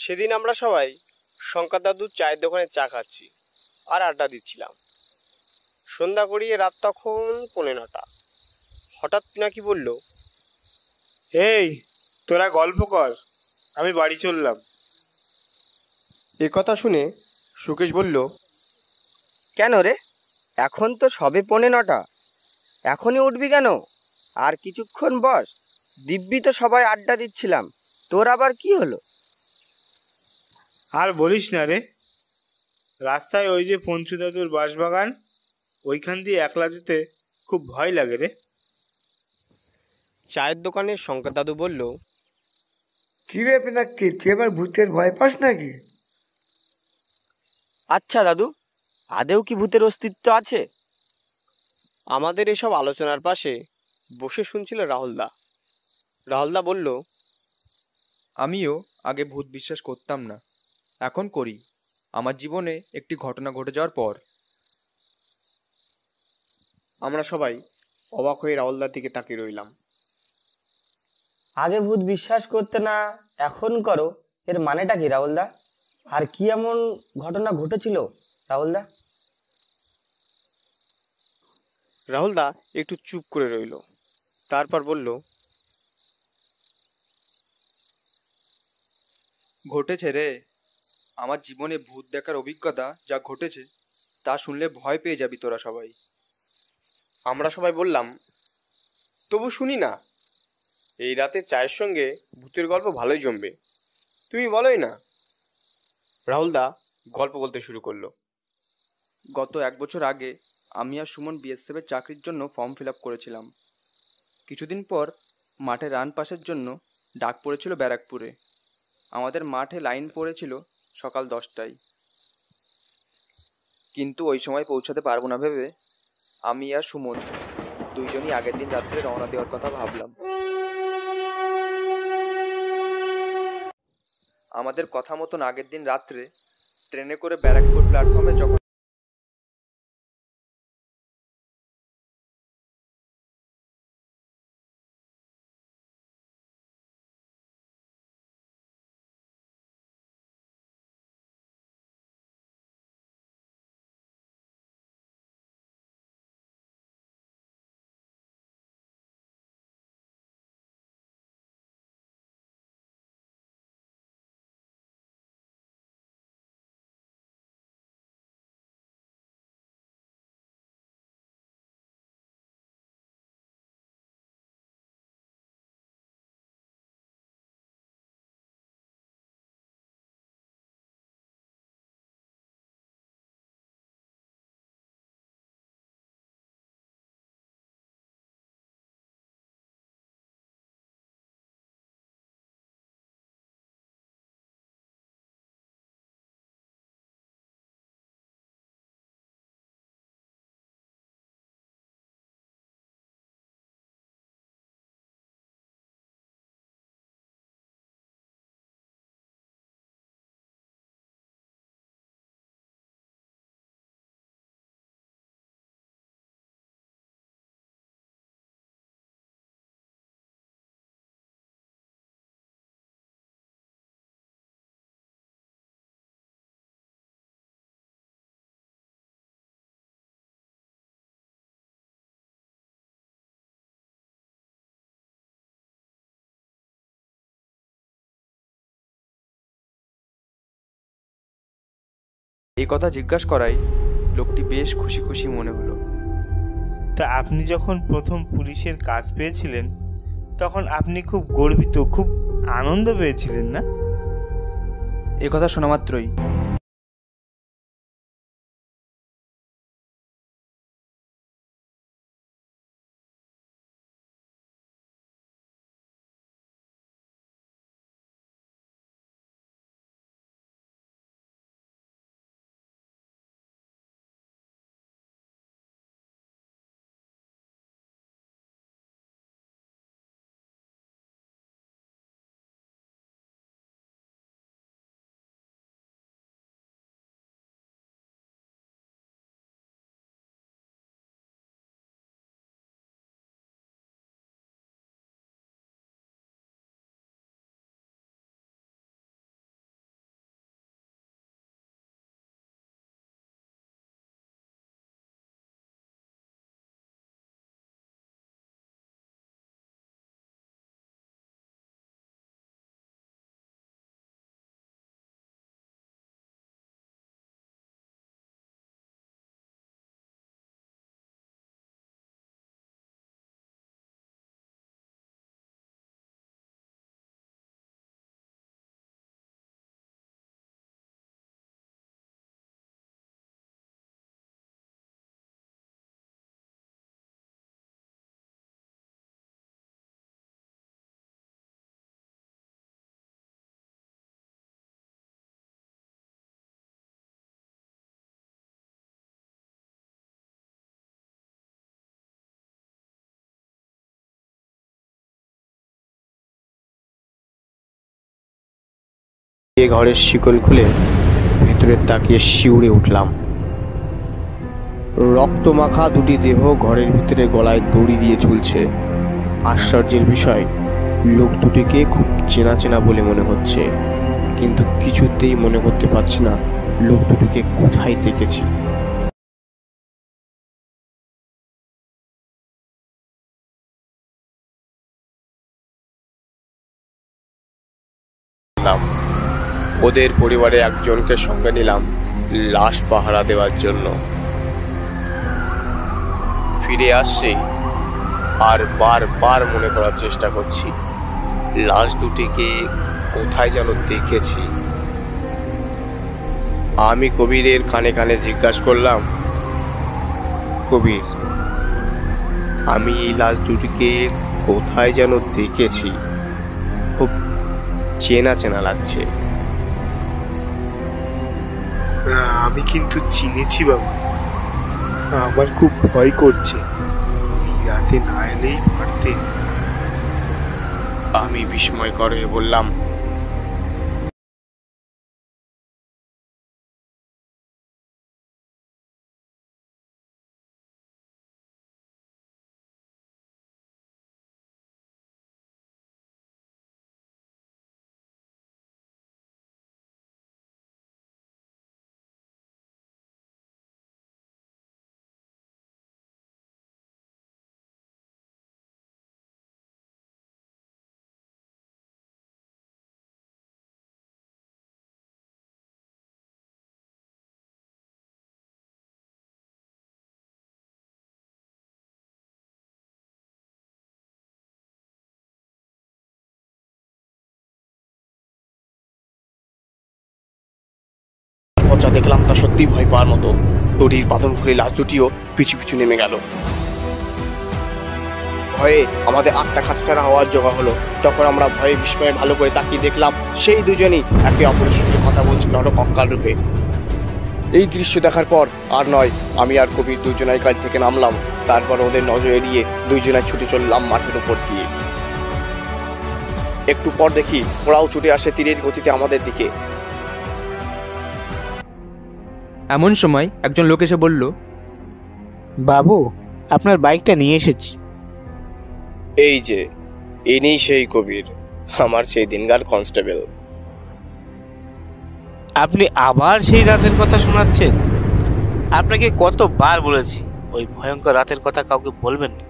সেদিন আমরা সবাই শঙ্কর দাদুর চায়ের দোকানে চা খাচ্ছি আর আড্ডা দিচ্ছিলাম। সন্ধ্যা গড়িয়ে রাত তখন 9:45। হঠাৎ পিনাকি বলল, এই তোরা গল্প কর, আমি বাড়ি চললাম। এ কথা শুনে সুকেশ বলল, কেন রে, এখন তো সবে 9:45, এখনই উঠবি কেন? আর কিছুক্ষণ বস, দিব্যি তো সবাই আড্ডা দিচ্ছিলাম, তোর আবার কি হলো? আর বলিস না রে, রাস্তায় ওই যে পঞ্চু দাদুর বাঁশবাগান, ওইখান দিয়ে একলা যেতে খুব ভয় লাগে রে। চায়ের দোকানে শঙ্কর দাদু বলল, কি রে পিনাক্কি, তুই এবার ভূতের ভয় পাস নাকি? আচ্ছা দাদু, আদেও কি ভূতের অস্তিত্ব আছে? আমাদের এসব আলোচনার পাশে বসে শুনছিল রাহুলদা। রাহুলদা বলল, আমিও আগে ভূত বিশ্বাস করতাম না, এখন করি, আমার জীবনে একটি ঘটনা ঘটে যাওয়ার পর। আমরা সবাই অবাক হয়ে রাহুলদার দিকে তাকিয়ে রইলাম। আগে ভূত বিশ্বাস করতে না, এখন করো, এর মানেটা কি রাহুলদা? আর কি এমন ঘটনা ঘটেছিল রাহুলদা? রাহুলদা একটু চুপ করে রইল, তারপর বলল, ঘটেছে রে, আমার জীবনে ভূত দেখার অভিজ্ঞতা যা ঘটেছে তা শুনলে ভয় পেয়ে যাবি তোরা সবাই। আমরা সবাই বললাম, তবু শুনি না, এই রাতে চায়ের সঙ্গে ভূতের গল্প ভালোই জমবে, তুমি বলোই না। রাহুলদা গল্প বলতে শুরু করলো। গত 1 বছর আগে আমি আর সুমন বিএসএফের চাকরির জন্য ফর্ম ফিল আপ করেছিলাম। কিছুদিন পর মাঠে রান পাসের জন্য ডাক পড়েছিল ব্যারাকপুরে। আমাদের মাঠে লাইন পড়েছিল সকাল 10টায়, কিন্তু ওই সময় পৌঁছাতে পারবো না ভেবে আমি আর সুমন দুইজনই আগের দিন রাত্রে রওনা দেওয়ার কথা ভাবলাম। আমাদের কথা মতন আগের দিন রাত্রে ট্রেনে করে ব্যারাকপুর প্ল্যাটফর্মে যখন এই কথা জিজ্ঞাসা করায় লোকটি বেশ খুশি খুশি মনে হলো। তা আপনি যখন প্রথম পুলিশের কাজ পেয়েছিলেন তখন আপনি খুব গর্বিত, খুব আনন্দ পেয়েছিলেন না? এ কথা শোনা মাত্রই এ ঘরের শিকল খুলে ভেতরে তাকিয়ে শিউরে উঠলাম। রক্তমাখা দুটি দেহ ঘরের ভিতরে গলায় দড়ি দিয়ে ঝুলছে। আশ্চর্যের বিষয়, লোক দুটিকে খুব চেনা চেনা বলে মনে হচ্ছে, কিন্তু কিছুতেই মনে করতে পারছি না লোক দুটিকে কোথায় দেখেছি। ওদের পরিবারে একজনকে সঙ্গে নিলাম লাশ পাহারা দেওয়ার জন্য। ফিরে আসছি আর বারবার মনে করার চেষ্টা করছি লাশ দুটিকে কোথায় যেন দেখেছি। আমি কবিরের কানে কানে জিজ্ঞাসা করলাম, কবির, আমি এই লাশ দুটিকে কোথায় যেন দেখেছি, খুব চেনা চেনা লাগছে। আমি কিন্তু চিনেছি বাবু, আমার খুব ভয় করছে, এই রাতে না এলেই পারতেন। আমি বিস্ময়কর হয়ে বললাম, যা দেখলাম তা সত্যি ভয় পাওয়ার মতো। দড়ির বাঁধন খুলে লাশ দুটিও পিছু পিছু নেমে গেল। ভয়ে আমাদের আত্মা খাঁচছাড়া হওয়ার জোগাড় হলো। তখন আমরা ভয়ে বিস্ময়ে ভালো করে তাকিয়ে দেখলাম সেই দুজনই একে অপরের সঙ্গে কথা বলছে নরকঙ্কাল রূপে। এই দৃশ্য দেখার পর আর নয়, আমি আর কবির দুজনাই গাড়ি থেকে নামলাম। তারপর ওদের নজর এড়িয়ে দুইজনায় ছুটে চললাম মাঠের উপর দিয়ে। একটু পর দেখি ওরাও ছুটে আসে তীরের গতিতে আমাদের দিকে। এমন সময় একজন লোক এসে বলল, বাবু, আপনার বাইকটা নিয়ে এসেছি। এই যে, ইনি সেই কবির, আমার সেই দিনকার কনস্টেবল। আপনি আবার সেই রাতের কথা শোনাচ্ছেন? আপনাকে কতবার বলেছি ওই ভয়ঙ্কর রাতের কথা কাউকে বলবেন না।